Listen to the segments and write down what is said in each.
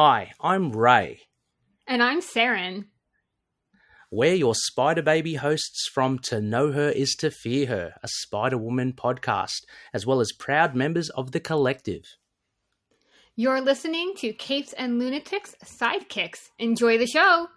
Hi, I'm Ray. And I'm Saren. We're your Spider Baby hosts from To Know Her Is to Fear Her, a Spider-Woman podcast, as well as proud members of the collective. You're listening to Capes and Lunatics Sidekicks. Enjoy the show!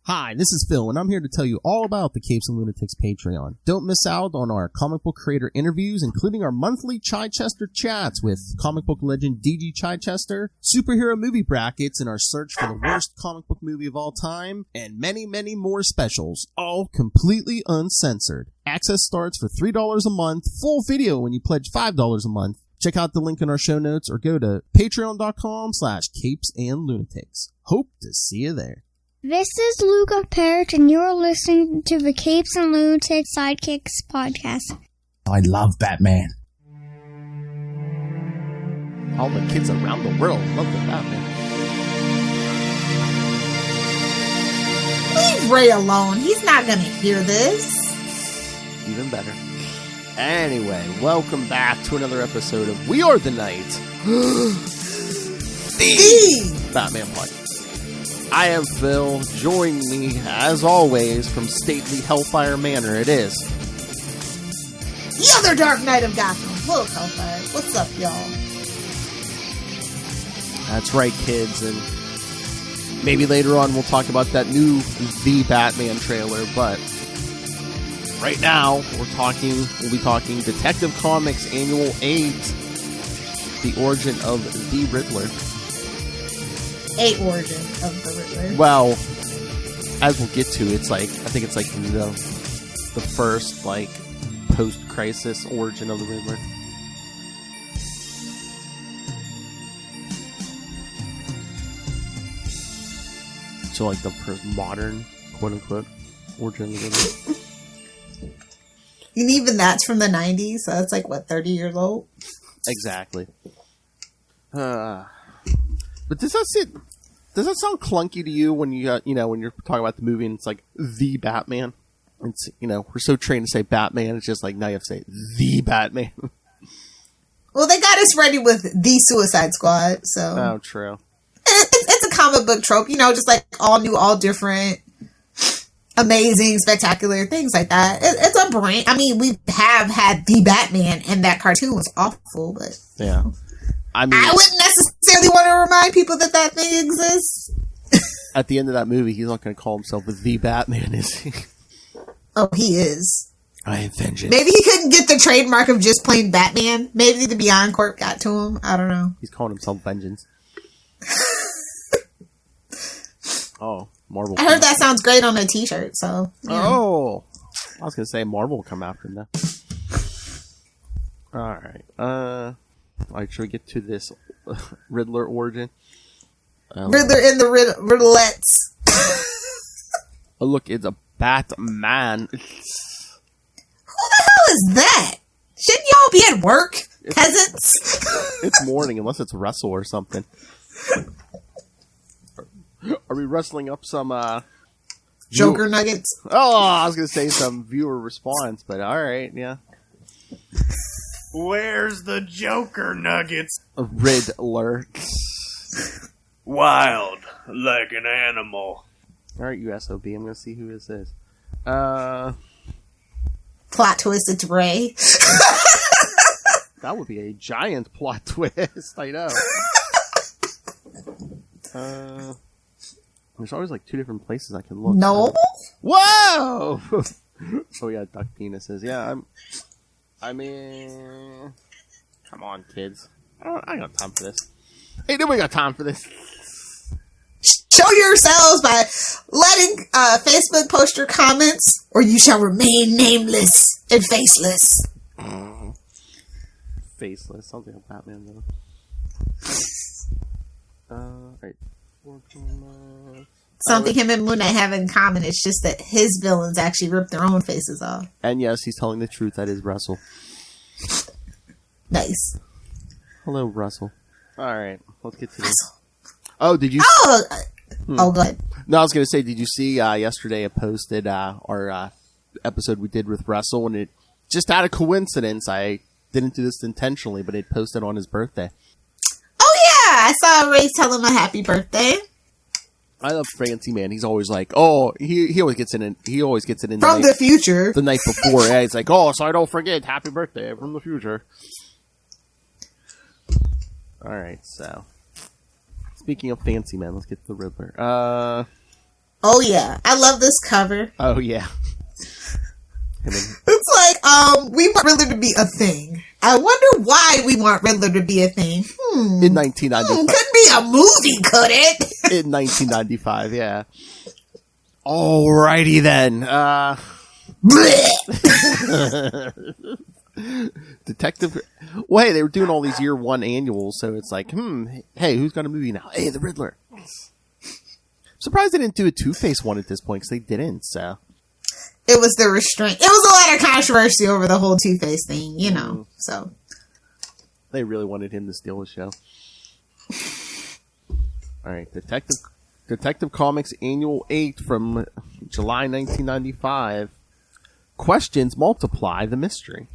Hi, this is Phil, and I'm here to tell you all about the Capes and Lunatics Patreon. Don't miss out on our comic book creator interviews, including our monthly Chichester chats with comic book legend D.G. Chichester, superhero movie brackets in our search for the worst comic book movie of all time, and many, many more specials, all completely uncensored. Access starts for $3 a month, full video when you pledge $5 a month. Check out the link in our show notes or go to patreon.com/capesandlunatics. Hope to see you there. This is Luca Perich, and you're listening to the Capes and Lunatics Sidekicks podcast. I love Batman. All the kids around the world love the Batman. Leave Ray alone. He's not going to hear this. Even better. Anyway, welcome back to another episode of We Are the Night. the Batman podcast. I am Phil. Join me, as always, from stately Hellfire Manor. It is the other Dark Knight of Gotham. Hello, Hellfire. What's up, y'all? That's right, kids. And maybe later on we'll talk about that new The Batman trailer. But right now we'll be talking Detective Comics Annual 8, the origin of the Riddler. A origin of the Riddler. Well, as we'll get to, I think it's like the first like post-crisis origin of the Riddler. So like the first modern, quote-unquote, origin of the Riddler. And even that's from the 90s, so it's like, what, 30 years old? Exactly. But does that sound clunky to you when you when you're talking about the movie and it's like the Batman? It's we're so trained to say Batman, it's just like now you have to say the Batman. Well, they got us ready with the Suicide Squad, so oh, true. It's a comic book trope, just like all new, all different, amazing, spectacular things like that. It's a brand. I mean, we have had the Batman, and that cartoon was awful, but yeah. I wouldn't necessarily want to remind people that thing exists. At the end of that movie, he's not going to call himself the Batman, is he? Oh, he is. I am vengeance. Maybe he couldn't get the trademark of just plain Batman. Maybe the Beyond Corp got to him. I don't know. He's calling himself Vengeance. Oh, Marvel. I heard that sounds great on a t-shirt, so. Yeah. Oh! I was going to say Marvel will come after him now. Alright, Alright, should we get to this Riddler origin? Riddler in the Riddlettes. Oh, look, it's a Batman. Who the hell is that? Shouldn't y'all be at work, peasants? It's morning, unless it's Russell or something. Are we wrestling up some, Joker nuggets? Oh, I was going to say some viewer response, but alright, yeah. Where's the Joker nuggets? Riddler. Wild, like an animal. Alright, you SOB, I'm going to see who this is. Plot twist, it's Ray. That would be a giant plot twist, I know. There's always like two different places I can look. No? Whoa! Oh yeah, duck penises. Yeah, I mean... Come on, kids. I ain't got time for this. Hey, nobody got time for this. Show yourselves by letting Facebook post your comments, or you shall remain nameless and faceless. Faceless. Sounds like a Batman, though. Right. Something him and Moon Knight have in common. It's just that his villains actually rip their own faces off. And yes, he's telling the truth. That is Russell. Nice. Hello, Russell. Alright, let's get to this. Oh, did you... Oh, go ahead. No, I was going to say, did you see yesterday I posted our episode we did with Russell, and it just out of coincidence, I didn't do this intentionally, but it posted on his birthday. Oh, yeah! I saw Ray tell him a happy birthday. I love Fancy Man. He's always like, oh, he always gets it in. He always gets it in From the future. the night before. Yeah, he's like, oh, so I don't forget. Happy birthday from the future. All right, so speaking of Fancy Man, let's get to the Riddler. Oh yeah, I love this cover. Oh yeah. It's like, we want Riddler to be a thing. I wonder why we want Riddler to be a thing. In 1995. Could be a movie, could it? In 1995, yeah. Alrighty then. Detective. Well, hey, they were doing all these year one annuals, so it's like, hey, who's got a movie now? Hey, the Riddler. Surprised they didn't do a Two-Face one at this point, because they didn't, so. It was the restraint. It was a lot of controversy over the whole Two-Face thing, you know, so. They really wanted him to steal the show. Alright, Detective Comics Annual 8 from July 1995. Questions multiply the mystery.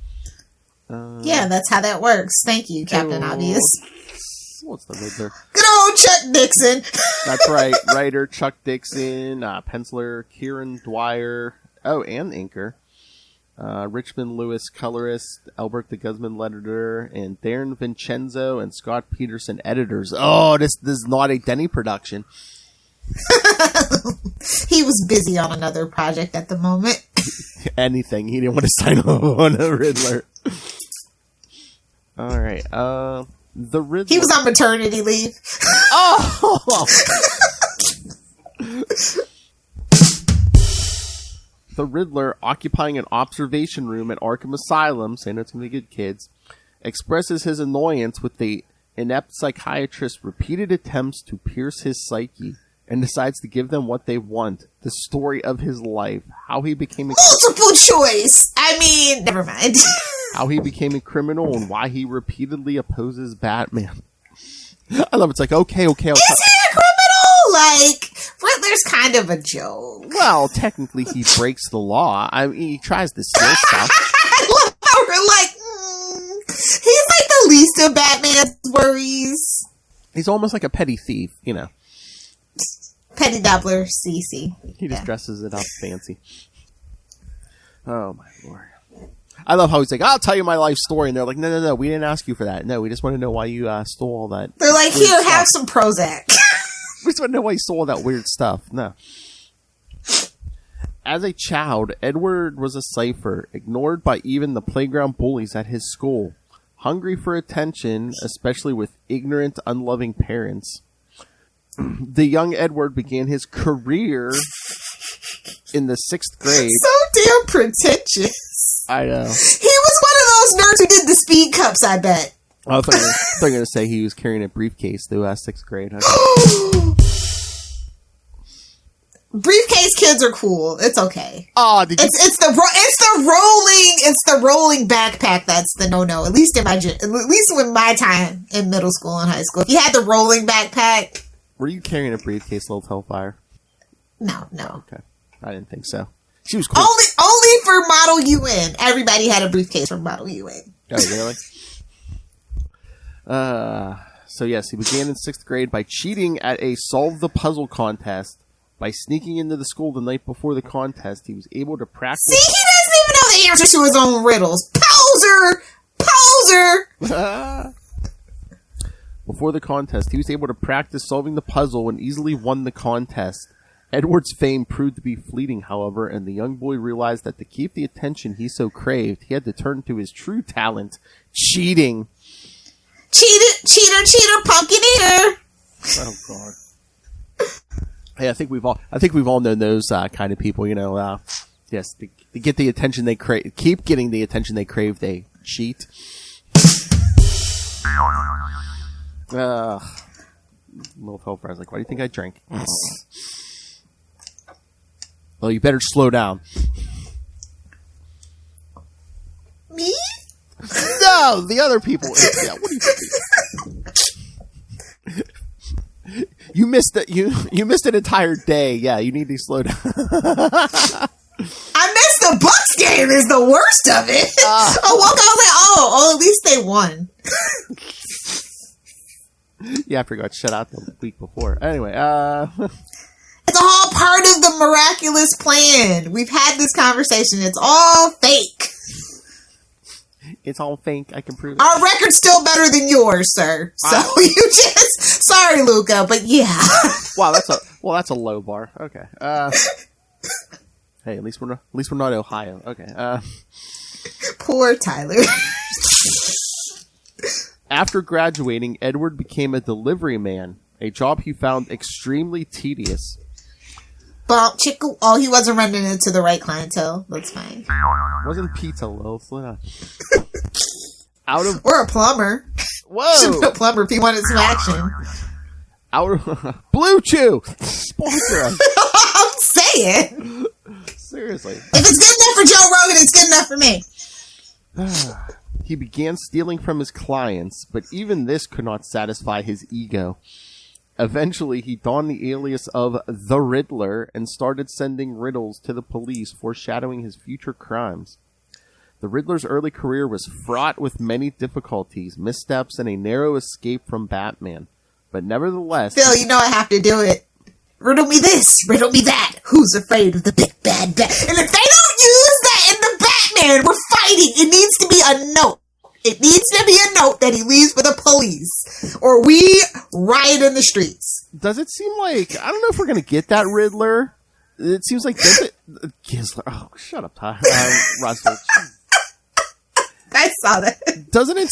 Yeah, that's how that works. Thank you, Captain Obvious. What's the Riddler? Good old Chuck Dixon. That's right. Writer Chuck Dixon, penciler Kieran Dwyer, and inker. Richmond Lewis, colorist, Albert the Guzman, letterer, and Darren Vincenzo and Scott Peterson, editors. Oh, this is not a Denny production. He was busy on another project at the moment. Anything. He didn't want to sign on a Riddler. All right. The Riddler. He was on maternity leave. Oh! The Riddler, occupying an observation room at Arkham Asylum, saying it's going to be good, kids, expresses his annoyance with the inept psychiatrist's repeated attempts to pierce his psyche, and decides to give them what they want. The story of his life. How he became a... Multiple choice! I mean, never mind. How he became a criminal and why he repeatedly opposes Batman. I love it. It's like, okay. Is he a criminal? Like, Riddler's kind of a joke. Well, technically he breaks the law. I mean, he tries to steal stuff. I love how we're like, he's like the least of Batman's worries. He's almost like a petty thief, you know. Petty Doubler, CC. He just dresses it up fancy. Oh, my Lord. I love how he's like, I'll tell you my life story. And they're like, no, we didn't ask you for that. No, we just want to know why you stole all that. They're like, here, have some Prozac. We just want to know why you stole all that weird stuff. No. As a child, Edward was a cipher, ignored by even the playground bullies at his school. Hungry for attention, especially with ignorant, unloving parents. The young Edward began his career in the 6th grade. So damn pretentious. I know. He was one of those nerds who did the speed cups, I bet. I thought you were going to say he was carrying a briefcase through 6th grade. Briefcase kids are cool. It's okay. Oh, did you... It's the rolling backpack that's the no. At least in my time in middle school and high school, if you had the rolling backpack. Were you carrying a briefcase, Little Hellfire? No. Okay, I didn't think so. She was cool. Only for Model UN. Everybody had a briefcase from Model UN. Oh, really? So yes, he began in 6th grade by cheating at a Solve the Puzzle contest. By sneaking into the school the night before the contest, he was able to practice... See, he doesn't even know the answers to his own riddles. Poser! Before the contest, he was able to practice solving the puzzle and easily won the contest. Edward's fame proved to be fleeting, however, and the young boy realized that to keep the attention he so craved, he had to turn to his true talent, cheating. Cheater, pumpkin eater! Oh, God. Hey, I think we've all known those kind of people, you know. Yes, to get the attention they crave, keep getting the attention they crave, they cheat. Little Hellfire was like, why do you think I drink? Well, you better slow down. Me? No, the other people. Yeah, what do you think? You missed it. You missed an entire day. Yeah, you need to slow down. I missed the Bucks game. Is the worst of it. At least they won. Yeah, after he got shut out the week before. Anyway, It's all part of the miraculous plan. We've had this conversation. It's all fake. it's all fake. I can prove it. Our record's still better than yours, sir. So you just sorry, Luca, but yeah. Wow, that's a low bar. Okay. Hey, at least we're not Ohio. Okay. Poor Tyler. After graduating, Edward became a delivery man, a job he found extremely tedious. Bump, chickle. Oh, he wasn't running into the right clientele. That's fine. Wasn't pizza, Lil. Slow down. Or a plumber. Whoa! A plumber if he wanted some action. Blue Chew! Sponsor us. I'm saying. Seriously. If it's good enough for Joe Rogan, it's good enough for me. He began stealing from his clients, but even this could not satisfy his ego. Eventually, he donned the alias of the Riddler and started sending riddles to the police, foreshadowing his future crimes. The Riddler's early career was fraught with many difficulties, missteps, and a narrow escape from Batman. But nevertheless... Phil, you know I have to do it. Riddle me this, riddle me that. Who's afraid of the big bad bat? And if they don't use that in the Batman, we're fighting. It needs to be a note. It needs to be a note that he leaves for the police, or we riot in the streets. Does it seem like... I don't know if we're going to get that Riddler. It seems like... Gizler. Oh, shut up, Ty. Russell. I saw that. Does it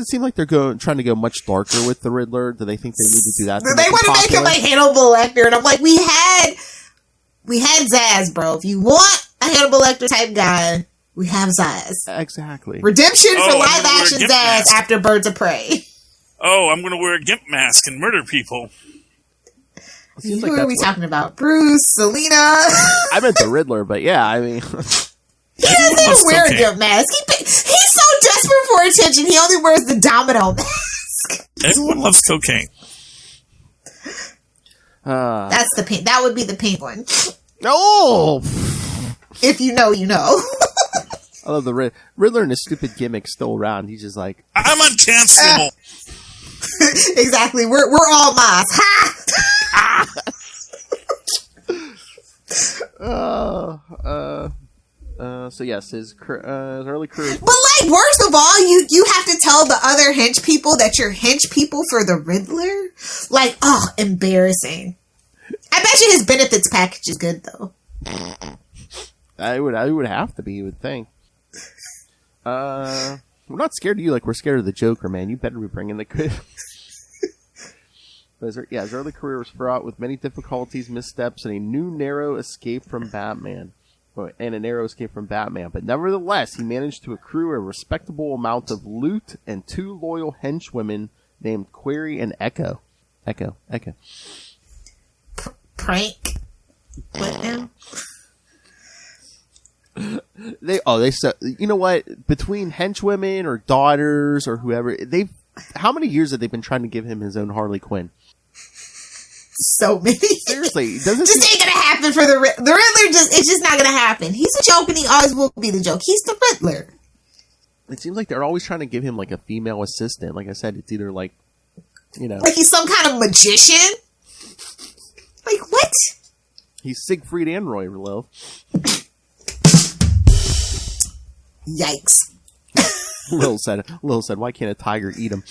seem like they're trying to go much darker with the Riddler? Do they think they need to do that? They want to make him like Hannibal Lecter, and I'm like, we had Zaz, bro. If you want a Hannibal Lecter type guy, we have Zaz. Exactly. Redemption for live action Zaz after Birds of Prey. Oh, I'm going to wear a gimp mask and murder people. Who are we talking about? Bruce, Selena? I meant the Riddler, but yeah, I mean... He doesn't even wear a gimp mask. He's so desperate for attention, he only wears the domino mask. Everyone loves cocaine. That's the pink. That would be the pink one. Oh! If you know, you know. I love the Riddler and his stupid gimmick still around. He's just like... I'm uncancelable. Exactly. We're all Moss. Ha! So yes, his early career. But like, worst of all, you have to tell the other hench people that you're hench people for the Riddler. Like, oh, embarrassing. I bet you his benefits package is good though. I would have to be. You would think. We're not scared of you like we're scared of the Joker, man. You better be bringing the good. His early career was fraught with many difficulties, missteps, and a narrow escape from Batman. But nevertheless, he managed to accrue a respectable amount of loot and 2 loyal henchwomen named Query and Echo. Echo. Prank. What now? They said, you know what? Between henchwomen or daughters or whoever, how many years have they been trying to give him his own Harley Quinn? So many. Seriously, ain't gonna happen for the Riddler. It's just not gonna happen. He's a joke, and he always will be the joke. He's the Riddler. It seems like they're always trying to give him like a female assistant. Like I said, it's either like, you know, like he's some kind of magician. Like what? He's Siegfried and Roy, Lil. Yikes! Lil said, "Why can't a tiger eat him?"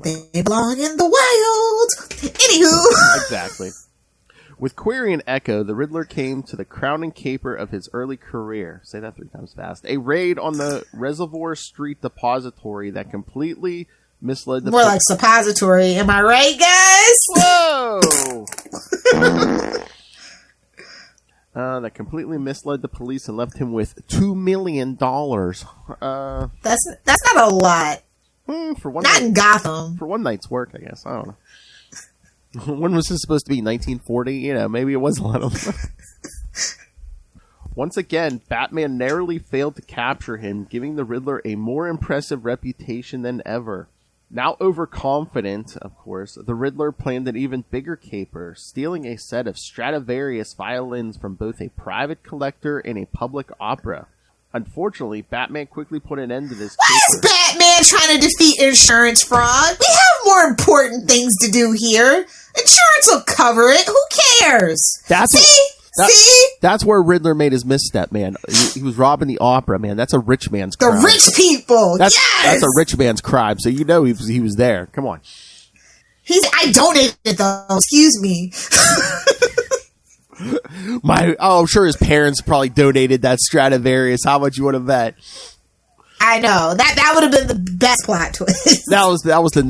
They belong in the wild. Anywho. Exactly. With Query and Echo, the Riddler came to the crowning caper of his early career. Say that 3 times fast. A raid on the Reservoir Street Depository that completely misled the... More like suppository. Am I right, guys? Whoa! That completely misled the police and left him with $2 million. That's not a lot. For one Not in Gotham. For one night's work, I guess. I don't know. When was this supposed to be? 1940? You know, maybe it was a lot of... Once again, Batman narrowly failed to capture him, giving the Riddler a more impressive reputation than ever. Now overconfident, of course, the Riddler planned an even bigger caper, stealing a set of Stradivarius violins from both a private collector and a public opera. Unfortunately, Batman quickly put an end to this. Why is Batman trying to defeat insurance fraud? We have more important things to do here. Insurance will cover it. Who cares? That's where Riddler made his misstep, man. He was robbing the opera, man. That's a rich man's crime. The rich people. That's a rich man's crime. So you know he was there. Come on. I donated though. Excuse me. I'm sure his parents probably donated that Stradivarius. How much you want to bet? I know that would have been the best plot twist. That was the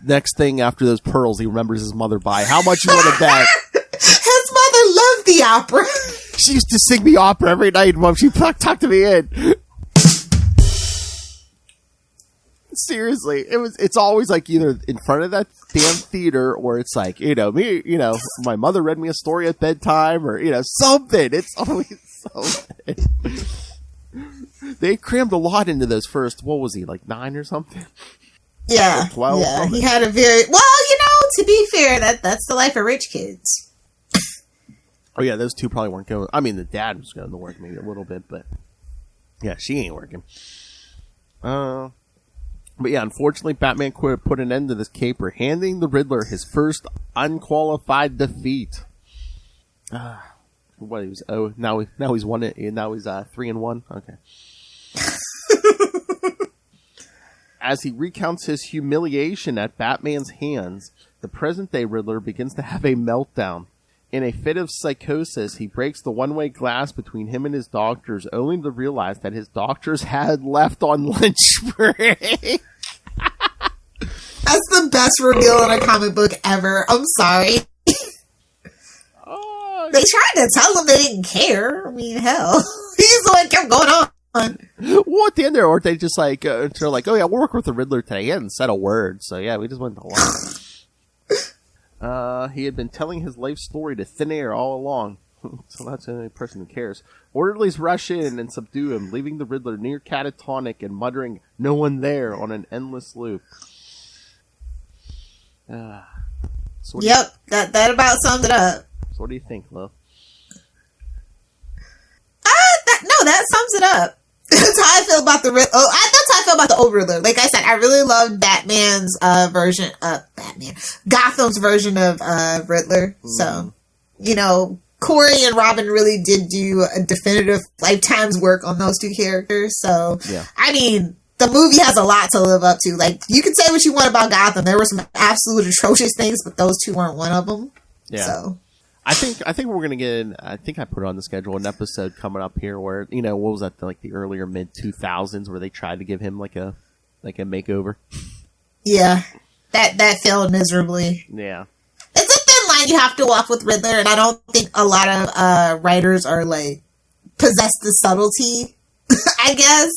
next thing after those pearls he remembers his mother by. How much you want to bet? His mother loved the opera. She used to sing me opera every night, Mom. She tucked me in. Seriously, it's always like either in front of that damn theater or it's like, my mother read me a story at bedtime or, something. It's always something. They crammed a lot into those first, what was he, like 9 or something? Yeah. 12? Yeah, he had a very, to be fair, that's the life of rich kids. Oh yeah, those two probably weren't going. I mean, the dad was going to work maybe a little bit, but yeah, she ain't working. But yeah, unfortunately, Batman put an end to this caper, handing the Riddler his first unqualified defeat. What he was? Oh, now he's won it. Now he's 3-1. Okay. As he recounts his humiliation at Batman's hands, the present-day Riddler begins to have a meltdown. In a fit of psychosis, he breaks the one-way glass between him and his doctors, only to realize that his doctors had left on lunch break. That's the best reveal in a comic book ever. I'm sorry. They tried to tell him they didn't care. I mean, hell. He's the one that kept going on. Well, at the end there, aren't they just like, they're like, oh yeah, we'll work with the Riddler today. He hadn't said a word, so yeah, we just went along. He had been telling his life story to thin air all along. So that's the only person who cares. Orderlies rush in and subdue him, leaving the Riddler near catatonic and muttering, "No one there," on an endless loop. Yep, that about sums it up. So what do you think, love? That sums it up. That's how I feel about the Riddler. That's how I feel about the old Riddler. Like I said, I really loved Batman's version of Gotham's version of Riddler. So, Corey and Robin really did do a definitive lifetime's work on those two characters. So, yeah. I mean, the movie has a lot to live up to. Like, you can say what you want about Gotham. There were some absolute atrocious things, but those two weren't one of them. Yeah. So. I think we're gonna get. I think I put on the schedule an episode coming up here where what was that, like the earlier mid 2000s where they tried to give him like a makeover. Yeah, that failed miserably. Yeah, it's a thin line you have to walk with Riddler, and I don't think a lot of writers are like possess the subtlety. I guess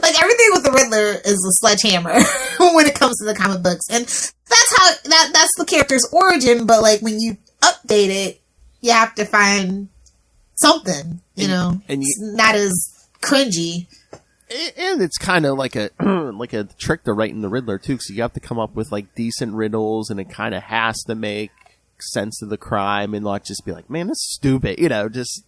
like everything with the Riddler is a sledgehammer when it comes to the comic books, and that's how that's the character's origin. But like when you update it, you have to find something, and it's not as cringy. And it's kind of like a like a trick to writing the Riddler too, because you have to come up with like decent riddles, and it kind of has to make sense of the crime, and not just be like, "Man, that's stupid," just.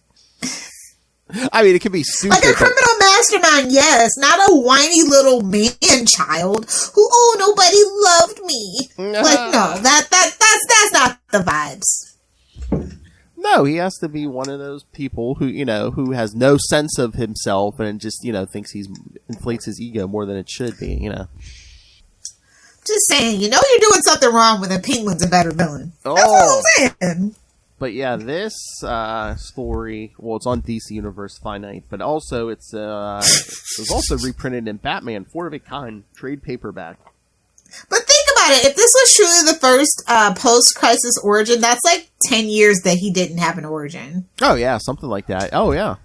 I mean, it can be stupid. Like a criminal mastermind, yes, not a whiny little man-child who, nobody loved me. Like, no, that's not the vibes. No, he has to be one of those people who, who has no sense of himself and just, thinks inflates his ego more than it should be, Just saying, you're doing something wrong with a Penguin's a better villain. That's what I'm saying. But yeah, this story, well, it's on DC Universe Finite, but also it was also reprinted in Batman 4 of a Kind trade paperback. But think about it, if this was truly the first post-crisis origin, that's like 10 years that he didn't have an origin. Oh yeah, something like that. Oh yeah.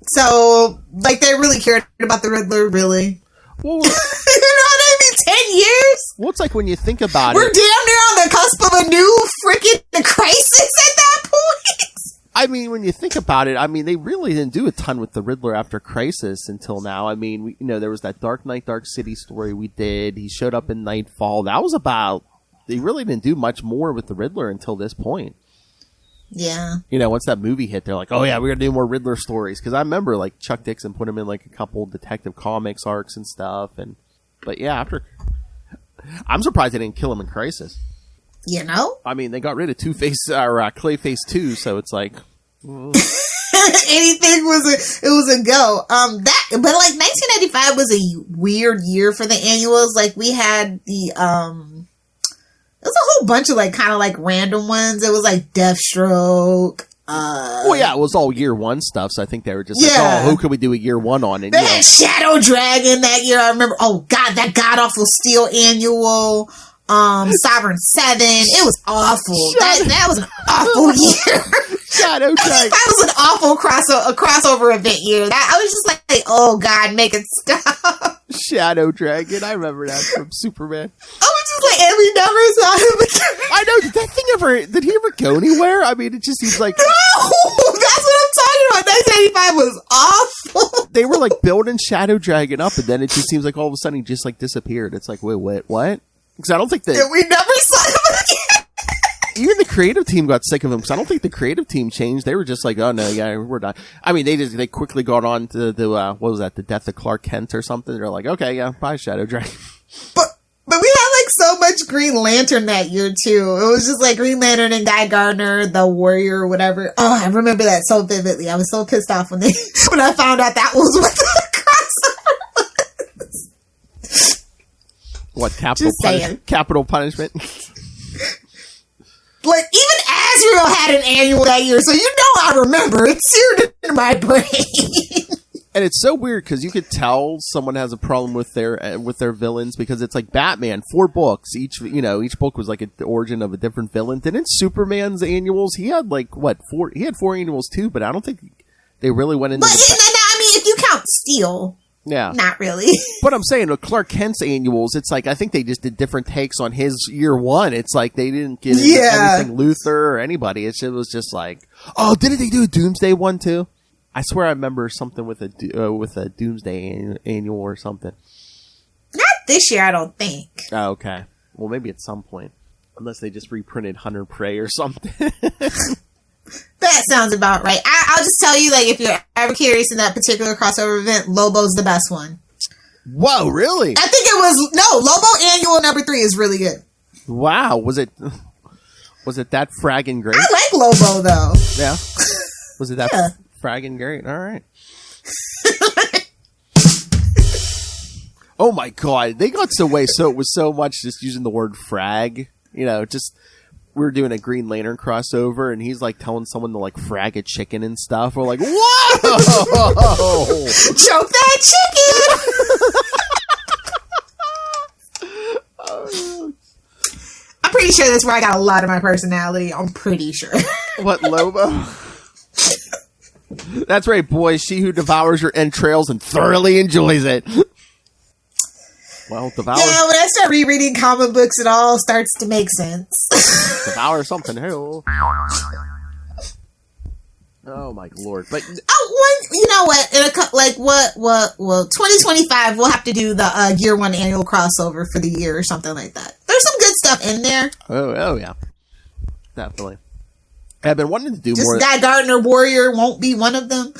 So, like, they really cared about the Riddler, really? Well, you know what I mean? 10 years? Well, it's like when you think about We're damn near on the cusp of a new freaking crisis at that point. I mean, when you think about it, I mean, they really didn't do a ton with the Riddler after Crisis until now. I mean, there was that Dark Knight, Dark City story we did. He showed up in Nightfall. That was about... They really didn't do much more with the Riddler until this point. Yeah. Once that movie hit, they're like, oh yeah, we're going to do more Riddler stories. Because I remember, like, Chuck Dixon put him in, like, a couple Detective Comics arcs and stuff. But yeah, I'm surprised they didn't kill him in Crisis. I mean, they got rid of Two-Face, or Clayface too, so it's like... Anything was a go. But like 1995 was a weird year for the annuals. Like we had the it was a whole bunch of like kind of like random ones. It was like Deathstroke. Well, yeah, it was all year one stuff. So I think they were just like, oh, who can we do a year one on? And they had Shadow Dragon that year. I remember. Oh God, that god awful Steel annual. Sovereign 7. It was awful. That was an awful year. Shadow Dragon. That was an awful crossover event year. I was just like, oh God, make it stop. Shadow Dragon. I remember that from Superman. I was just like, and we never saw him again. I know. Did he ever go anywhere? I mean, it just seems like... No! That's what I'm talking about. 1985 was awful. They were like building Shadow Dragon up, and then it just seems like all of a sudden he just like disappeared. It's like, wait, what? Because I don't think that... And we never saw him again. Even the creative team got sick of him, because I don't think the creative team changed. They were just like, oh no, yeah, we're done. I mean, they quickly got on to the what was that, the death of Clark Kent or something. They're like, okay, yeah, bye, Shadow Dragon. But we had like so much Green Lantern that year too. It was just like Green Lantern and Guy Gardner, the Warrior or whatever. Oh, I remember that so vividly. I was so pissed off when I found out that was what the crossover was. What, capital punishment? Like, even Azrael had an annual that year, so I remember. It's seared in my brain. And it's so weird, because you could tell someone has a problem with their villains, because it's like Batman, 4 books. Each book was like the origin of a different villain. Didn't Superman's annuals, he had like, 4? He had 4 annuals too, but I don't think they really went into... But, I mean, if you count Steel... Yeah. Not really. But I'm saying with Clark Kent's annuals, it's like, I think they just did different takes on his year one. It's like they didn't get into everything Luthor or anybody. It was just like, oh, didn't they do a Doomsday one too? I swear I remember something with a Doomsday annual or something. Not this year, I don't think. Oh, okay. Well, maybe at some point. Unless they just reprinted Hunter Prey or something. That sounds about right. I'll just tell you, like, if you're ever curious in that particular crossover event, Lobo's the best one. Whoa, really? I think it was... No, Lobo Annual number 3 is really good. Wow. Was it that fragging great? I like Lobo, though. Yeah? Was it that fragging great? All right. Oh, my God. They got away so it was so much just using the word frag. Just... We were doing a Green Lantern crossover, and he's like telling someone to like frag a chicken and stuff. We're like, whoa! Choke that chicken! I'm pretty sure that's where I got a lot of my personality. I'm pretty sure. What, Lobo? That's right, boys. She who devours your entrails and thoroughly enjoys it. Well, devour. Yeah, when I start rereading comic books, it all starts to make sense. Devour something, hell. Oh my lord! But you know what? Well, 2025, we'll have to do the Year One annual crossover for the year or something like that. There's some good stuff in there. Oh yeah, definitely. I've been wanting to do just more. Guy Gardner Warrior won't be one of them.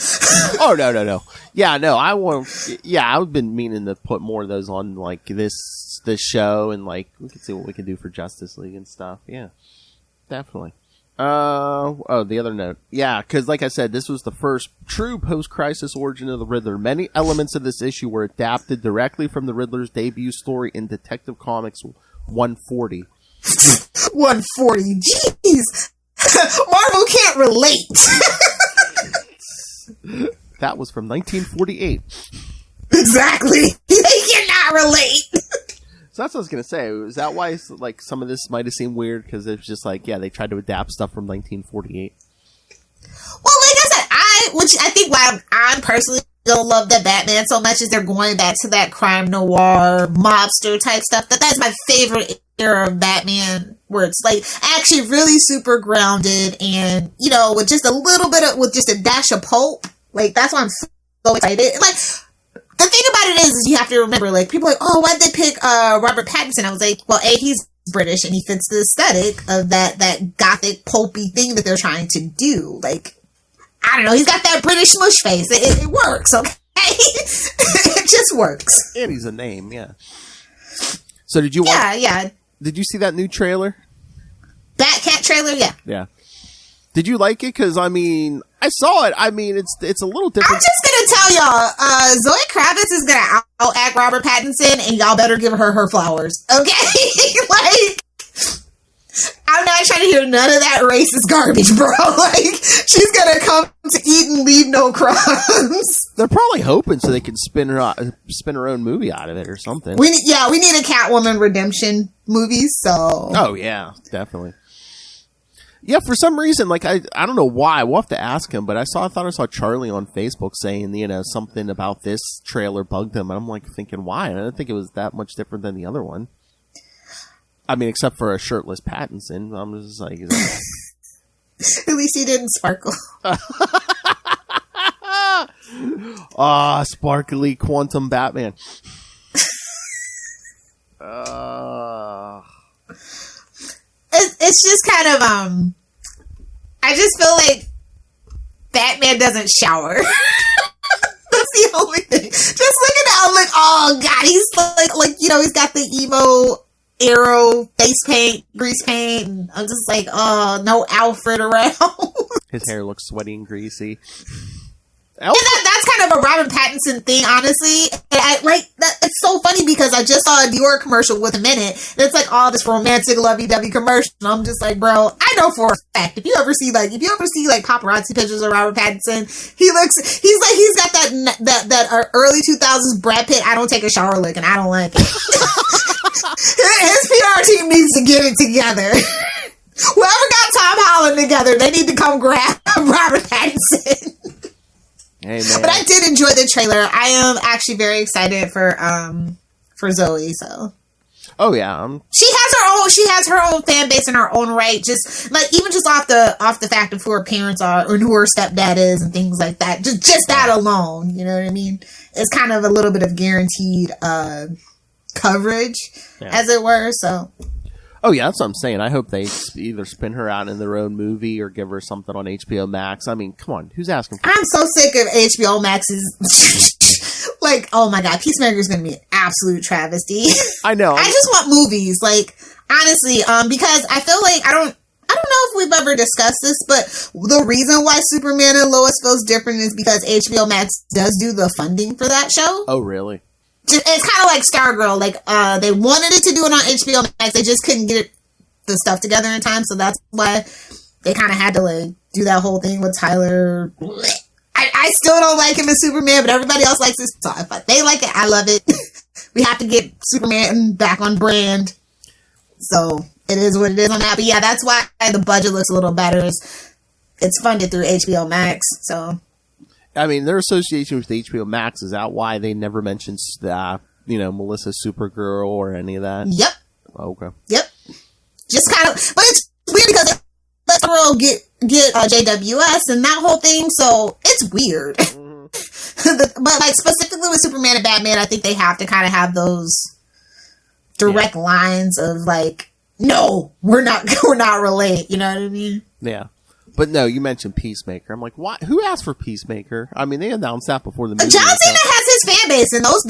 Oh no. Yeah, no, I won't. Yeah, I've been meaning to put more of those on like this show, and like we can see what we can do for Justice League and stuff. Yeah, definitely. The other note. Yeah, because like I said, this was the first true post-crisis origin of the Riddler. Many elements of this issue were adapted directly from the Riddler's debut story in Detective Comics 140. 140. Jeez. Marvel can't relate. That was from 1948. Exactly. They cannot relate. So that's what I was going to say. Is that why like some of this might have seemed weird? Because it's just like, yeah, they tried to adapt stuff from 1948. Well, like I said, which I think why I'm personally don't love that Batman so much is they're going back to that crime noir, mobster type stuff. That's my favorite era of Batman, where it's like actually really super grounded and, with just a little bit with just a dash of pulp. Like, that's why I'm so excited. And, like, the thing about it is you have to remember, like, people are like, oh, why'd they pick Robert Pattinson? I was like, well, A, he's British and he fits the aesthetic of that gothic pulpy thing that they're trying to do. Like, I don't know, he's got that British smush face. It works, okay? It just works. And he's a name, yeah. So did you watch? Yeah. Did you see that new trailer? Batcat trailer, yeah. Yeah. Did you like it? Because, I mean, I saw it. I mean, it's a little different. I'm just going to tell y'all, Zoe Kravitz is going to out-act Robert Pattinson, and y'all better give her flowers, okay? Like, I'm not trying to hear none of that racist garbage, bro. Like, she's going to come to eat and leave no crumbs. They're probably hoping so they can spin her own movie out of it or something. We need a Catwoman redemption movie, so. Oh, yeah, definitely. Yeah, for some reason, like, I don't know why. We'll have to ask him, but I thought I saw Charlie on Facebook saying, something about this trailer bugged him, and I'm like thinking, why? And I didn't think it was that much different than the other one. I mean, except for a shirtless Pattinson. I'm just like... At least he didn't sparkle. Sparkly quantum Batman. It's just kind of, I just feel like Batman doesn't shower. That's the only thing. Just looking at him like, oh god, he's like, he's got the emo arrow face paint, grease paint, and I'm just like, oh, no Alfred around. His hair looks sweaty and greasy. And that's kind of a Robert Pattinson thing, honestly. And it's so funny because I just saw a Dior commercial with him in it. And it's like all this romantic lovey-dovey commercial. And I'm just like, bro, I know for a fact, if you ever see paparazzi pictures of Robert Pattinson, he's got that early 2000s Brad Pitt, I don't take a shower look, and I don't like it. His PR team needs to get it together. Whoever got Tom Holland together, they need to come grab Robert Pattinson. Hey, man. But I did enjoy the trailer. I am actually very excited for Zoe. So, oh yeah, she has her own fan base in her own right. Just like even just off the fact of who her parents are and who her stepdad is and things like that. Just that alone, you know what I mean? It's kind of a little bit of guaranteed coverage, as it were. So. Oh, yeah, that's what I'm saying. I hope they either spin her out in their own movie or give her something on HBO Max. I mean, come on. Who's asking for I'm so sick of HBO Max's... like, oh my god, Peacemaker is going to be an absolute travesty. I know. I just want movies. Like, honestly, because I feel like I don't know if we've ever discussed this, but the reason why Superman and Lois feels different is because HBO Max does do the funding for that show. Oh, really? It's kind of like Stargirl. Like, they wanted it to do it on HBO Max. They just couldn't get the stuff together in time. So that's why they kind of had to, like, do that whole thing with Tyler. I still don't like him as Superman, but everybody else likes it. So if they like it, I love it. We have to get Superman back on brand. So it is what it is on that. But yeah, that's why the budget looks a little better. It's funded through HBO Max. So... I mean, their association with HBO Max is that why they never mentioned, Melissa Supergirl or any of that? Yep. Oh, okay. Yep. Just kind of, but it's weird because let Supergirl get JWS and that whole thing, so it's weird. But like specifically with Superman and Batman, I think they have to kind of have those direct lines of like, no, we're not related. You know what I mean? Yeah. But no, you mentioned Peacemaker. I'm like, what? Who asked for Peacemaker? I mean, they announced that before the movie. John Cena has his fan base, and those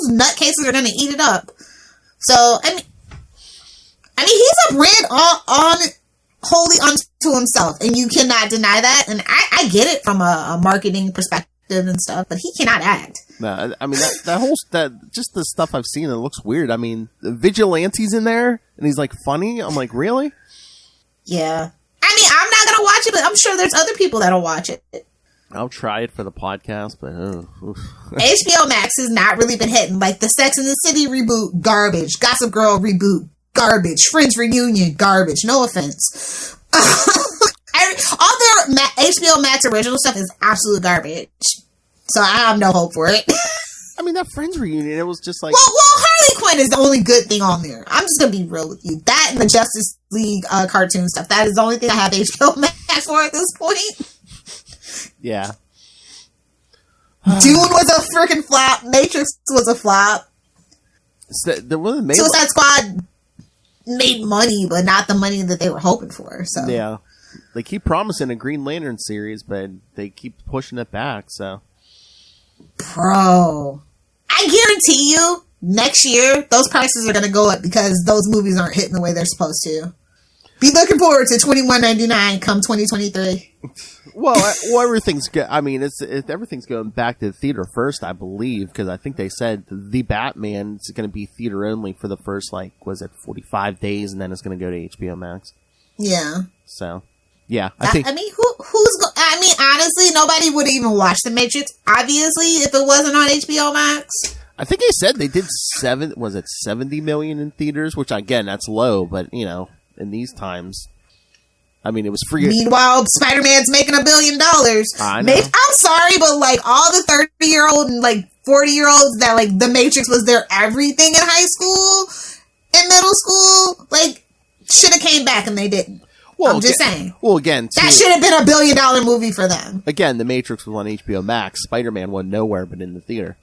nutcases are going to eat it up. So I mean, he's a brand wholly unto himself, and you cannot deny that. And I get it from a marketing perspective and stuff, but he cannot act. No, I mean that just the stuff I've seen, it looks weird. I mean, the Vigilante's in there, and he's like funny. I'm like, really? Yeah. I mean, I'm not going to watch it, but I'm sure there's other people that'll watch it. I'll try it for the podcast, but... HBO Max has not really been hitting. Like, the Sex and the City reboot, garbage. Gossip Girl reboot, garbage. Friends Reunion, garbage. No offense. All their HBO Max original stuff is absolute garbage. So I have no hope for it. I mean, that Friends reunion, it was just like... Well, Harley Quinn is the only good thing on there. I'm just going to be real with you. That and the Justice League cartoon stuff. That is the only thing I have HBO Max for at this point. Yeah. Dune was a freaking flop. Matrix was a flop. Suicide Squad made money, but not the money that they were hoping for. So Yeah. They keep promising a Green Lantern series, but they keep pushing it back, so. Bro, I guarantee you, next year, those prices are going to go up because those movies aren't hitting the way they're supposed to. Be looking forward to $21.99 come 2023. Well, everything's good. I mean, everything's going back to the theater first, I believe, because I think they said the Batman is going to be theater only for the first, 45 days, and then it's going to go to HBO Max. Yeah. So, yeah, I mean, honestly, nobody would even watch The Matrix, obviously, if it wasn't on HBO Max. I think they said they did 70 million in theaters, which, again, that's low, but, in these times, I mean, it was free. Meanwhile, Spider-Man's making $1 billion. I know. I'm sorry, but all the 30-year-old and 40-year-olds that The Matrix was their everything in high school and middle school, should have came back and they didn't. Well, I'm just saying. Well, again, that should have been $1 billion movie for them. Again, The Matrix was on HBO Max. Spider-Man went nowhere but in the theater.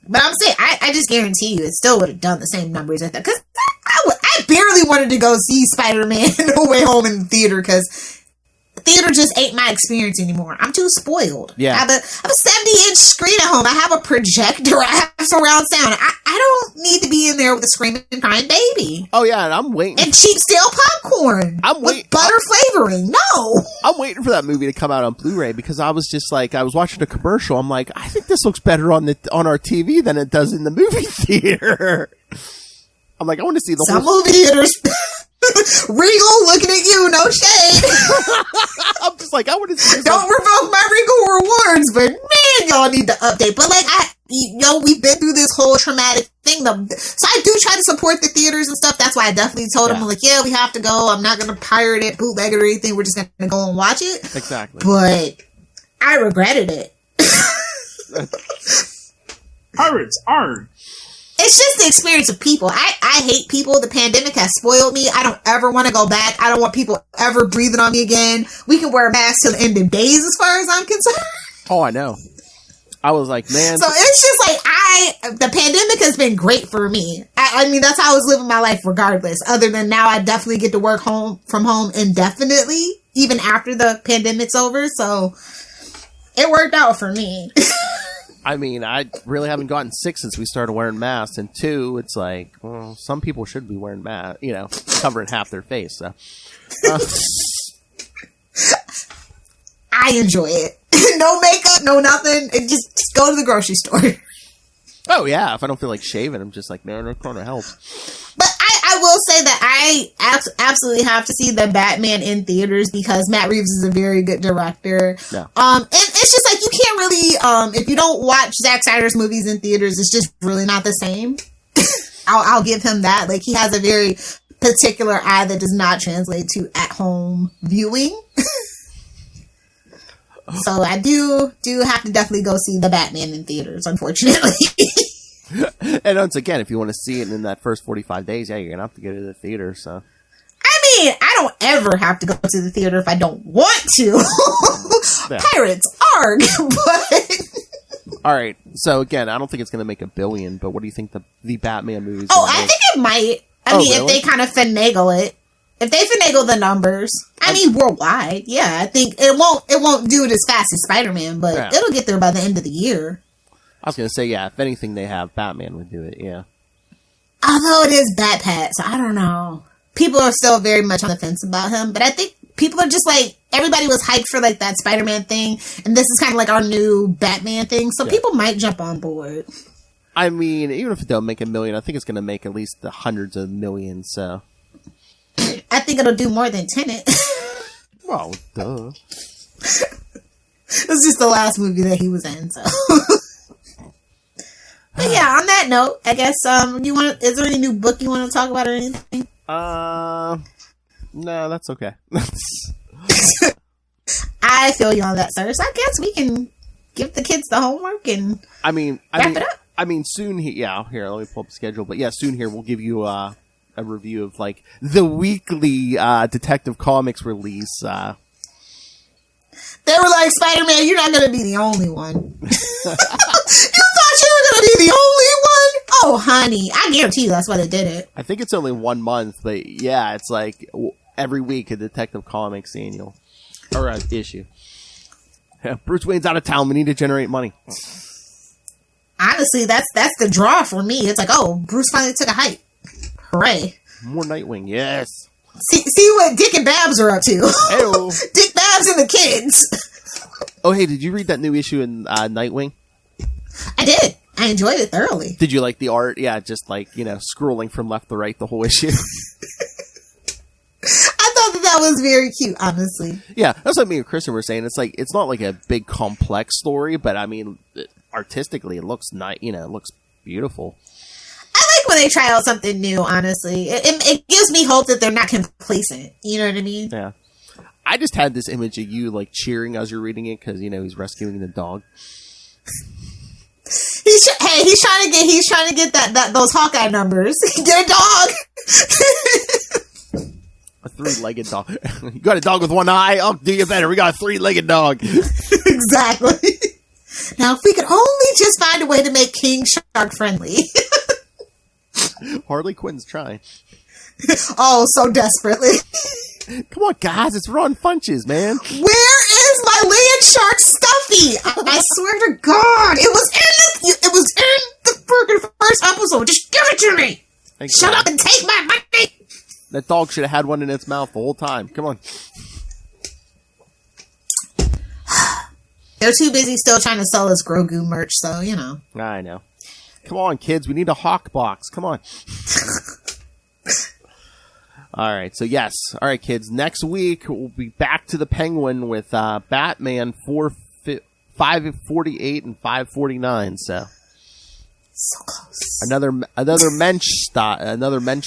But I'm saying, I just guarantee you, it still would have done the same numbers at that. Because I barely wanted to go see Spider-Man No Way Home in the theater because theater just ain't my experience anymore. I'm too spoiled. Yeah. I have a 70-inch screen at home. I have a projector. I have surround sound. I don't need to be in there with a screaming and crying baby. Oh, yeah, and I'm waiting. And cheap stale popcorn. With butter flavoring. No. I'm waiting for that movie to come out on Blu-ray because I was just I was watching a commercial. I'm like, I think this looks better on our TV than it does in the movie theater. I'm like, I want to see the Some movie theaters. Regal looking at you, no shade. I'm just I want to see this. Don't revoke my Regal rewards, but man, y'all need to update. But we've been through this whole traumatic thing. So I do try to support the theaters and stuff. That's why I definitely told them, we have to go. I'm not going to pirate it, bootleg it or anything. We're just going to go and watch it. Exactly. But I regretted it. Pirates are. It's just the experience of people. I hate people. The pandemic has spoiled me. I don't ever want to go back. I don't want people ever breathing on me again. We can wear masks till the end of days as far as I'm concerned. Oh, I know. I was like, man. So it's just the pandemic has been great for me. I mean, that's how I was living my life regardless. Other than now, I definitely get to work from home indefinitely, even after the pandemic's over. So it worked out for me. I mean, I really haven't gotten sick since we started wearing masks. And two, it's some people should be wearing masks, covering half their face. So. I enjoy it. No makeup, no nothing. Just go to the grocery store. Oh, yeah. If I don't feel like shaving, I'm just no corner helps. But I will say that I absolutely have to see the Batman in theaters because Matt Reeves is a very good director. Yeah. And it's just you can't really, if you don't watch Zack Snyder's movies in theaters, it's just really not the same. I'll give him that. He has a very particular eye that does not translate to at-home viewing. So I do have to definitely go see the Batman in theaters, unfortunately. And once again, if you want to see it in that first 45 days, yeah, you're going to have to go to the theater, so. I mean, I don't ever have to go to the theater if I don't want to. Yeah. Pirates, arg! But... All right, so again, I don't think it's going to make $1 billion, but what do you think the Batman movie? I think it might. I mean, really? If they kind of finagle it. If they finagle the numbers, I mean, worldwide, yeah, I think it won't do it as fast as Spider-Man, but it'll get there by the end of the year. I was going to say, yeah, if anything they have, Batman would do it, yeah. Although it is Batpat, so I don't know. People are still very much on the fence about him, but I think people are just everybody was hyped for that Spider-Man thing, and this is kind of our new Batman thing, so people might jump on board. I mean, even if it don't make $1 million, I think it's going to make at least the hundreds of millions, so. I think it'll do more than Tenet. Well, duh. It was just the last movie that he was in, so. But yeah, on that note, I guess is there any new book you want to talk about or anything? No, that's okay. I feel you on that, sir. So I guess we can give the kids the homework and wrap it up. I mean, soon here, let me pull up the schedule, but yeah, soon here we'll give you a review of the weekly Detective Comics release. They were like, Spider-Man, you're not going to be the only one. You thought you were going to be the only one? Oh, honey, I guarantee you that's why they did it. I think it's only 1 month, but yeah, it's like every week a Detective Comics annual or issue. Bruce Wayne's out of town. We need to generate money. Honestly, that's the draw for me. It's like, oh, Bruce finally took a hike. Hooray. More Nightwing, yes. See what Dick and Babs are up to. Hey-o. Dick, Babs, and the kids. Oh, hey, did you read that new issue in Nightwing? I did. I enjoyed it thoroughly. Did you like the art? Yeah, just like, scrolling from left to right the whole issue. I thought that was very cute, honestly. Yeah, that's what me and Kristen were saying. It's like, it's not like a big complex story, but I mean, artistically, it looks nice. It looks beautiful. I like when they try out something new, honestly. It gives me hope that they're not complacent. You know what I mean? Yeah. I just had this image of you, like, cheering as you're reading it, because, he's rescuing the dog. He's trying to get those Hawkeye numbers. Get a dog. A 3-legged dog. You got a dog with one eye? I'll do you better. We got a 3-legged dog. Exactly. Now, if we could only just find a way to make King Shark friendly. Harley Quinn's trying. Oh, so desperately. Come on, guys. It's Ron Funches, man. Where is my land shark Stuffy? I swear to God, it was in the freaking first episode. Just give it to me. Shut up and take my money. That dog should have had one in its mouth the whole time. Come on. They're too busy still trying to sell us Grogu merch, so, I know. Come on, kids. We need a Hawk box. Come on. All right. So, yes. All right, kids. Next week, we'll be back to the Penguin with Batman 548 and 549. So close. Another mensch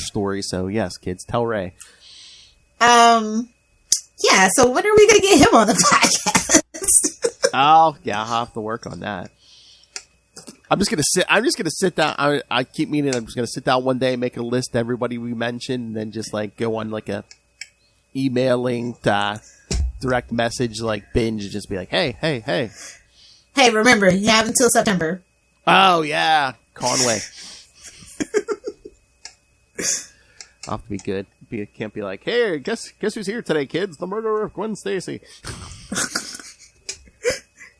story. So, yes, kids. Tell Ray. Yeah, so when are we going to get him on the podcast? Oh, yeah, I'll have to work on that. I'm just gonna sit down. I keep meaning I'm just gonna sit down one day, make a list of everybody we mentioned, and then just like go on like a emailing direct message like binge, and just be like, hey. Hey, remember, you have until September. Oh yeah, Conway. I'll have to be good. Can't be like, hey, guess who's here today, kids? The murderer of Gwen Stacy.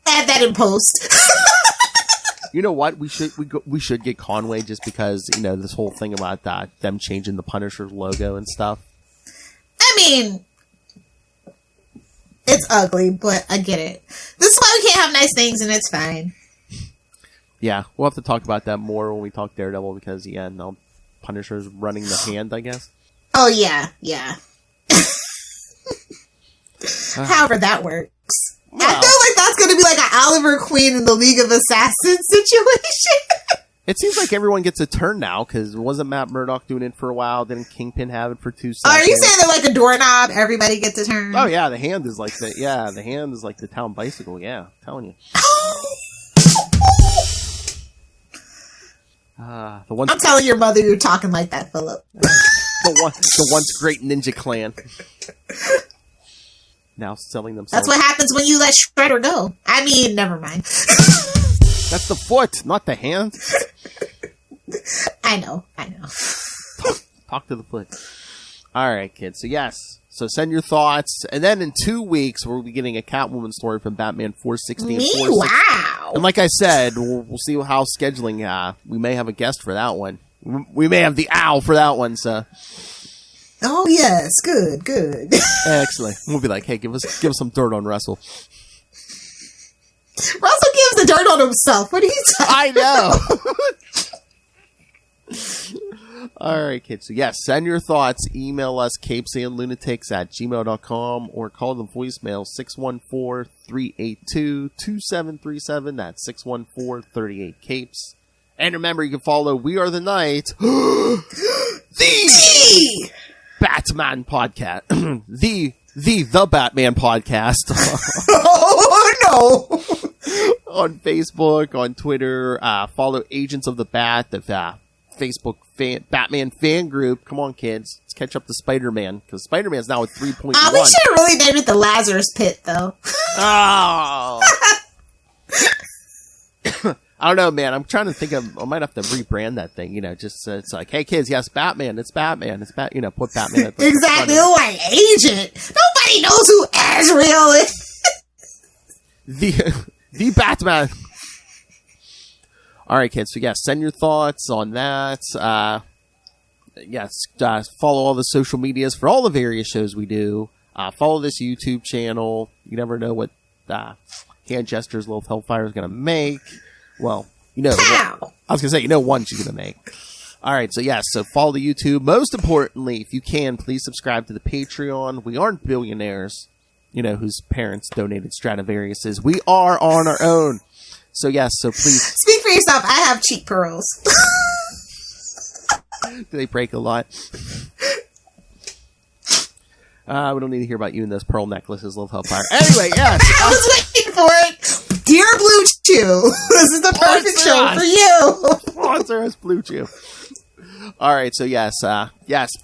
Add that in post. You know what? We should get Conway just because this whole thing about them changing the Punisher's logo and stuff. I mean, it's ugly, but I get it. This is why we can't have nice things, and it's fine. Yeah, we'll have to talk about that more when we talk Daredevil because no, Punisher's running the hand, I guess. Oh yeah. However that works. Well, I feel like that's going to be like an Oliver Queen in the League of Assassins situation. It seems like everyone gets a turn now, because wasn't Matt Murdock doing it for a while? Didn't Kingpin have it for 2 seconds? Are you saying they're like a doorknob? Everybody gets a turn? Oh yeah, the hand is like the town bicycle. Yeah, I'm telling you. I'm telling your mother you're talking like that, Philip. the once great ninja clan. Now selling themselves. That's what happens when you let Shredder go. I mean, never mind. That's the foot, not the hand. I know. Talk to the foot. All right, kids. So yes. So send your thoughts, and then in 2 weeks we'll be getting a Catwoman story from Batman 460 and 460. Wow. And like I said, we'll see how scheduling. We may have a guest for that one. We may have the owl for that one. So. Oh yes, good. Excellent. We'll be like, hey, give us some dirt on Russell. Russell gives the dirt on himself. What are you saying? I know. All right, kids. So yes, send your thoughts. Email us capesandlunatics@gmail.com or call the voicemail 614-382-2737. That's 614-38-CAPES. And remember, you can follow We Are the Night. The Batman podcast. the Batman podcast. Oh no! On Facebook, on Twitter, follow Agents of the Bat, the Facebook Batman fan group. Come on, kids, let's catch up to Spider-Man because Spider-Man's now at 3.1. We should have really named it the Lazarus Pit, though. Oh. I don't know, man. I'm trying to think of. I might have to rebrand that thing. You know, just it's like, hey kids, yes, Batman. It's Batman. It's Bat. You know, put Batman. At the Exactly. Like Agent. Nobody knows who Azrael is. The Batman. All right, kids. So yeah, send your thoughts on that. Follow all the social medias for all the various shows we do. Follow this YouTube channel. You never know what hand gestures Lilith Hellfire is going to make. Well, you know, I was going to say, you know, one she's going to make. All right, so yes, so follow the YouTube. Most importantly, if you can, please subscribe to the Patreon. We aren't billionaires, you know, whose parents donated Stradivariuses. We are on our own. So yes, so please. Speak for yourself. I have cheek pearls. Do they break a lot? We don't need to hear about you and those pearl necklaces, Lilith Hellfire. Anyway, yes. I was waiting for it. Dear Blue Chew, this is the perfect show for you. Sponsor us, Blue Chew. All right, so yes,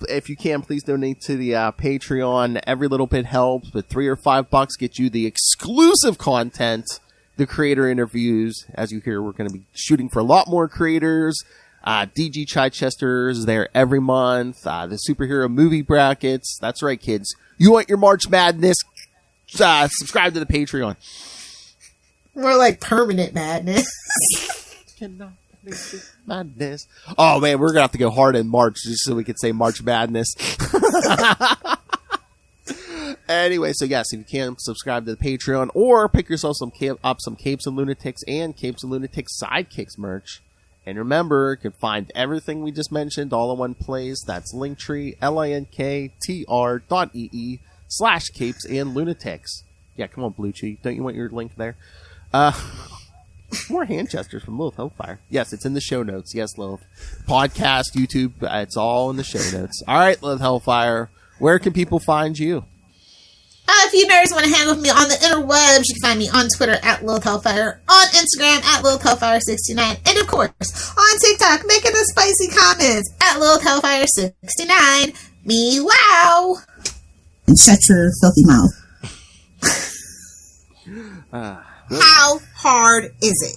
if you can, please donate to the Patreon. Every little bit helps, but $3 or $5 get you the exclusive content, the creator interviews. As you hear, we're going to be shooting for a lot more creators. DG Chichester is there every month. The superhero movie brackets. That's right, kids. You want your March Madness? Subscribe to the Patreon. More like permanent madness. Madness. Oh man, we're gonna have to go hard in March just so we could say March Madness. Anyway, so yes, if you can, subscribe to the Patreon or pick yourself some Capes and Lunatics and Capes and Lunatics Sidekicks merch. And remember, you can find everything we just mentioned all in one place. That's Linktree, linktr.ee/Capes and Lunatics. Yeah, come on, Blue Chew. Don't you want your link there? More hand gestures from Lilith Hellfire. Yes, it's in the show notes. Yes, Lilith. Podcast, YouTube, it's all in the show notes. All right, Lilith Hellfire, where can people find you? If you nerds want to hang with me on the interwebs, you can find me on Twitter at Lilith Hellfire, on Instagram at Lilith Hellfire69, and of course, on TikTok, making the spicy comments at Lilith Hellfire69. Me wow! And shut your filthy mouth. How hard is it?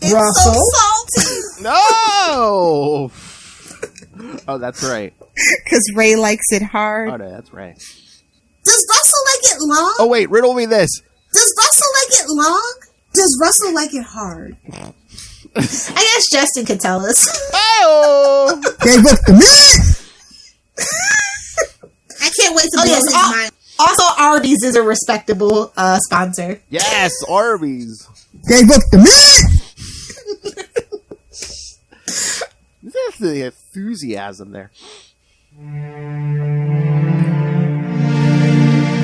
It's Russell? so salty. No! Oh, that's right. Because Ray likes it hard. Oh, no, that's right. Does Russell like it long? Oh, wait, riddle me this. Does Russell like it long? Does Russell like it hard? I guess Justin could tell us. Oh! Gave up the meat! I can't wait to blow his mind. Also, Arby's is a respectable sponsor. Yes, Arby's. Gave up the meat! There's the enthusiasm there.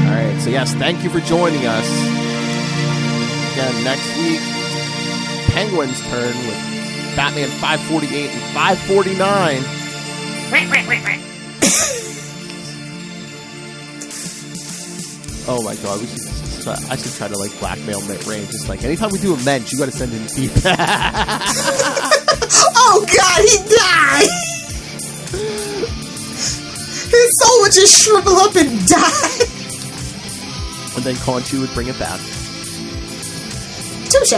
Alright, so yes, thank you for joining us. Again, next week, Penguin's turn with Batman 548 and 549. Oh my god, I should try to like blackmail Ray. Just like anytime we do a mensch, you gotta send in feedback. Oh god, he died! His soul would just shrivel up and die. And then Conchu would bring it back. Touche.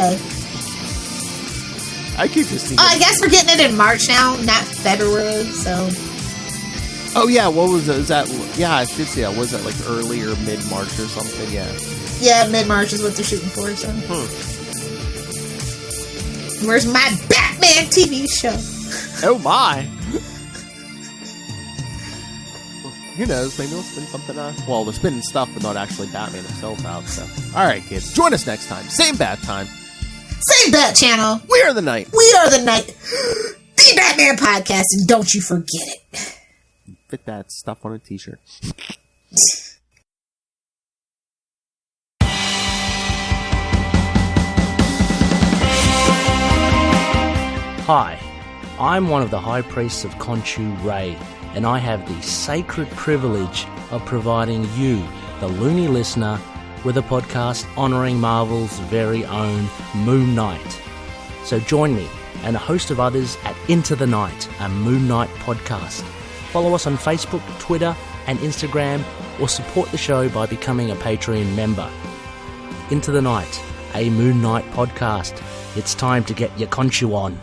I keep just seeing I guess we're getting it in March now, not February, so... Oh yeah, what was it? Is that... Yeah, I did see that. Was that like early or mid-March or something? Yeah. Yeah, mid-March is what they're shooting for, so... Where's my Batman TV show? Oh my! Who knows? Maybe they'll spin something out. Well, they're spinning stuff, but not actually Batman himself out, so... Alright, kids. Join us next time. Same bat time. Same Bat channel. We are the night. We are the night. The Batman Podcast, and don't you forget it. Fit that stuff on a t-shirt. Hi, I'm one of the High Priests of Khonshu Ray, and I have the sacred privilege of providing you, the loony listener, with a podcast honouring Marvel's very own Moon Knight. So join me and a host of others at Into the Night, a Moon Knight podcast. Follow us on Facebook, Twitter, and Instagram, or support the show by becoming a Patreon member. Into the Night, a Moon Knight podcast. It's time to get your conchu on.